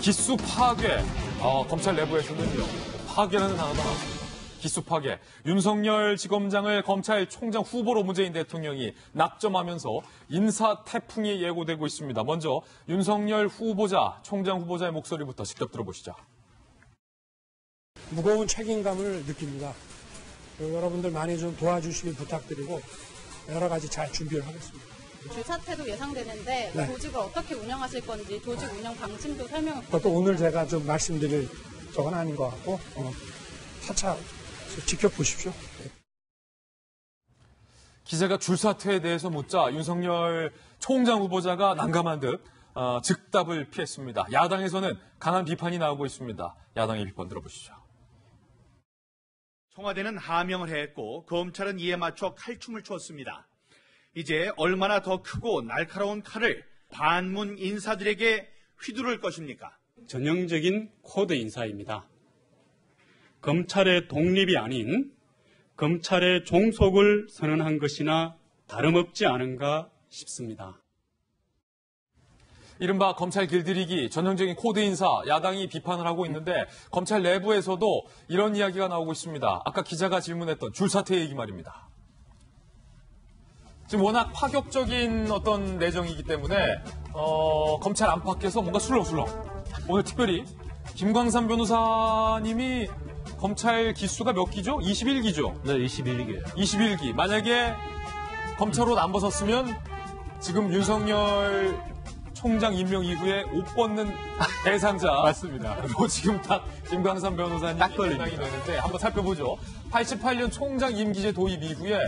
기수 파괴. 검찰 내부에서는요. 파괴라는 단어가 나왔습니다. 기수 파괴. 윤석열 지검장을 검찰총장 후보로 문재인 대통령이 낙점하면서 인사 태풍이 예고되고 있습니다. 먼저 윤석열 후보자, 총장 후보자의 목소리부터 직접 들어보시죠. 무거운 책임감을 느낍니다. 여러분들 많이 좀 도와주시길 부탁드리고 여러 가지 잘 준비를 하겠습니다. 줄사태도 예상되는데 네. 조직을 어떻게 운영하실 건지 조직 운영 방침도 설명을 그것도 오늘 제가 좀 말씀드릴 적은 아닌 것 같고 차차 지켜보십시오. 기자가 줄사태에 대해서 묻자 윤석열 총장 후보자가 난감한 듯 즉답을 피했습니다. 야당에서는 강한 비판이 나오고 있습니다. 야당의 비판 들어보시죠. 청와대는 하명을 했고 검찰은 이에 맞춰 칼춤을 췄습니다. 이제 얼마나 더 크고 날카로운 칼을 반문 인사들에게 휘두를 것입니까? 전형적인 코드 인사입니다. 검찰의 독립이 아닌 검찰의 종속을 선언한 것이나 다름없지 않은가 싶습니다. 이른바 검찰 길들이기, 전형적인 코드 인사, 야당이 비판을 하고 있는데 검찰 내부에서도 이런 이야기가 나오고 있습니다. 아까 기자가 질문했던 줄사태 얘기 말입니다. 지금 워낙 파격적인 어떤 내정이기 때문에 검찰 안팎에서 뭔가 술렁술렁. 오늘 특별히 김광삼 변호사님이 검찰 기수가 몇 기죠? 21기죠? 네, 21기예요. 21기. 만약에 검찰 옷 안 벗었으면 지금 윤석열 총장 임명 이후에 옷 벗는 대상자. 맞습니다. 뭐 지금 딱 김광삼 변호사님이 딱 걸립니다. 해당이 되는데 한번 살펴보죠. 88년 총장 임기제 도입 이후에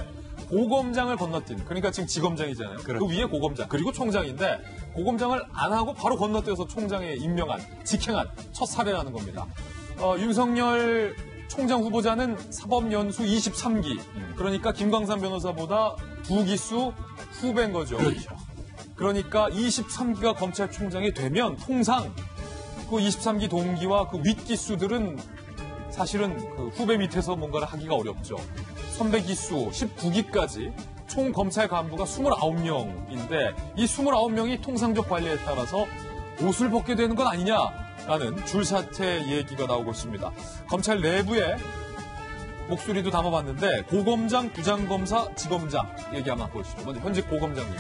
고검장을 건너뛴, 그러니까 지금 지검장이잖아요. 그렇죠. 그 위에 고검장, 그리고 총장인데 고검장을 안 하고 바로 건너뛰어서 총장에 임명한, 직행한 첫 사례라는 겁니다. 윤석열 총장 후보자는 사법연수 23기, 그러니까 김광삼 변호사보다 2기수 후배인 거죠. 그렇죠. 그러니까 23기가 검찰총장이 되면 통상 그 23기 동기와 그 윗기수들은 사실은 그 후배 밑에서 뭔가를 하기가 어렵죠. 선배 기수 19기까지 총 검찰 간부가 29명인데 이 29명이 통상적 관리에 따라서 옷을 벗게 되는 건 아니냐라는 줄사태 얘기가 나오고 있습니다. 검찰 내부에 목소리도 담아봤는데 고검장, 부장검사, 지검장 얘기 한번 보시죠. 먼저 현직 고검장님.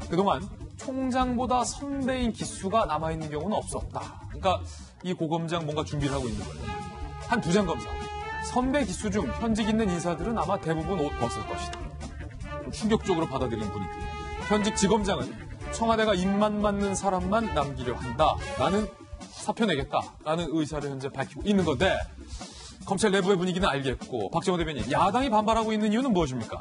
그동안 총장보다 선배인 기수가 남아있는 경우는 없었다. 그러니까 이 고검장 뭔가 준비를 하고 있는 거예요. 한 부장검사. 선배 기수 중 현직 있는 인사들은 아마 대부분 옷 벗을 것이다. 충격적으로 받아들인 분위기. 현직 지검장은 청와대가 입맛 맞는 사람만 남기려 한다라는 사표 내겠다라는 의사를 현재 밝히고 있는 건데 검찰 내부의 분위기는 알겠고 박정호 대변인, 야당이 반발하고 있는 이유는 무엇입니까?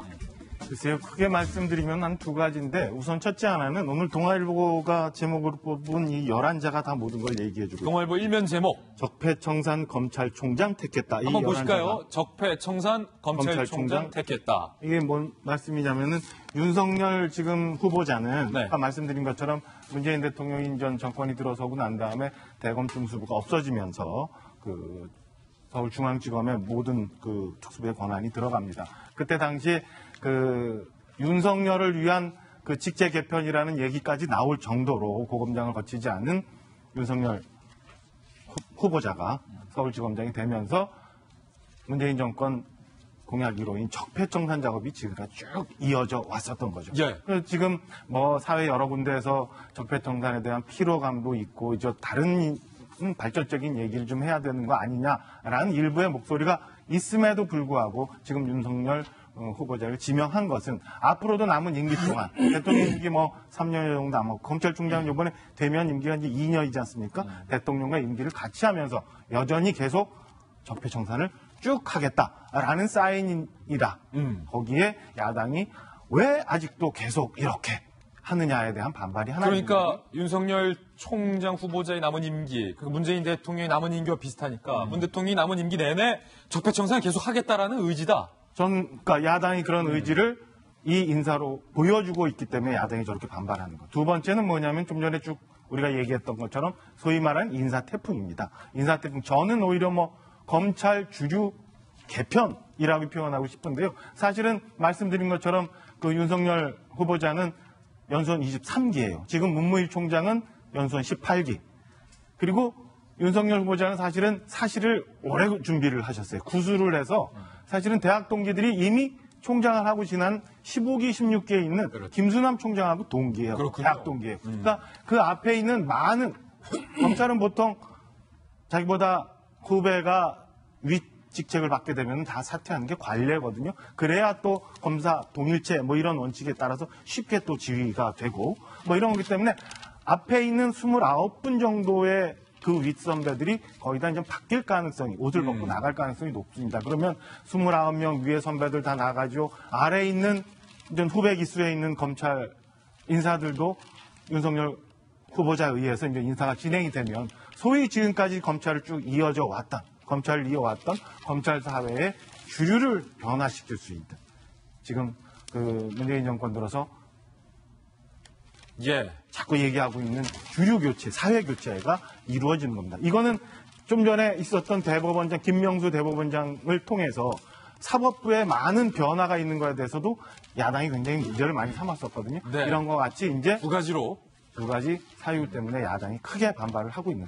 글쎄요, 크게 말씀드리면 한 두 가지인데 우선 첫째 하나는 오늘 동아일보가 제목으로 뽑은 이 11자가 다 모든 걸 얘기해주고 동아일보 일면 제목 적폐청산 검찰총장 택했다. 한번 보실까요? 적폐청산 검찰총장 택했다. 이게 뭔 말씀이냐면은 윤석열 지금 후보자는 네. 아까 말씀드린 것처럼 문재인 대통령이 전 정권이 들어서고 난 다음에 대검 중수부가 없어지면서 그 서울중앙지검의 모든 그 특수부의 권한이 들어갑니다. 그때 당시에 그 윤석열을 위한 그 직제 개편이라는 얘기까지 나올 정도로 고검장을 거치지 않은 윤석열 후보자가 서울지검장이 되면서 문재인 정권 공약 1호인 적폐청산 작업이 지금까지 쭉 이어져 왔었던 거죠. 예. 그래서 지금 뭐 사회 여러 군데에서 적폐청산에 대한 피로감도 있고 이제 다른 발전적인 얘기를 좀 해야 되는 거 아니냐라는 일부의 목소리가 있음에도 불구하고 지금 윤석열 후보자를 지명한 것은 앞으로도 남은 임기 동안 대통령 임기 뭐 3년 정도 남았고 검찰총장은 이번에 되면 임기가 이제 2년이지 않습니까? 대통령과 임기를 같이 하면서 여전히 계속 적폐청산을 쭉 하겠다라는 사인이다. 거기에 야당이 왜 아직도 계속 이렇게 하느냐에 대한 반발이 하나 있는 그러니까 거죠. 윤석열 총장 후보자의 남은 임기, 그 문재인 대통령의 남은 임기와 비슷하니까 문 대통령이 남은 임기 내내 적폐청산을 계속 하겠다라는 의지다. 그러니까 야당이 그런 의지를 이 인사로 보여주고 있기 때문에 야당이 저렇게 반발하는 거. 두 번째는 뭐냐면 좀 전에 쭉 우리가 얘기했던 것처럼 소위 말하는 인사 태풍입니다. 인사 태풍. 저는 오히려 뭐 검찰 주류 개편이라고 표현하고 싶은데요. 사실은 말씀드린 것처럼 그 윤석열 후보자는 연수원 23기예요. 지금 문무일 총장은 연수원 18기. 그리고 윤석열 후보자는 사실을 오래 준비를 하셨어요. 구술을 해서 사실은 대학 동기들이 이미 총장을 하고 지난 15기, 16기에 있는 그렇죠. 김수남 총장하고 동기예요. 그렇군요. 대학 동기예요. 그러니까 그 앞에 있는 많은 검찰은 보통 자기보다 후배가 윗 직책을 받게 되면 다 사퇴하는 게 관례거든요. 그래야 또 검사 동일체 뭐 이런 원칙에 따라서 쉽게 또 지휘가 되고 뭐 이런 거기 때문에 앞에 있는 29분 정도의 그 윗선배들이 거의 다 이제 바뀔 가능성이, 옷을 벗고 나갈 가능성이 높습니다. 그러면 29명 위에 선배들 다 나가죠. 아래에 있는 이제 후배 기수에 있는 검찰 인사들도 윤석열 후보자에 의해서 이제 인사가 진행이 되면 소위 지금까지 검찰을 쭉 검찰을 이어왔던 검찰 사회의 주류를 변화시킬 수 있다. 지금 그 문재인 정권 들어서 예. 자꾸 얘기하고 있는 주류 교체, 사회 교체가 이루어지는 겁니다. 이거는 좀 전에 있었던 대법원장, 김명수 대법원장을 통해서 사법부에 많은 변화가 있는 거에 대해서도 야당이 굉장히 문제를 많이 삼았었거든요. 네. 이런 것 같이 이제 두 가지로 두 가지 사유 때문에 야당이 크게 반발을 하고 있는 상황입니다.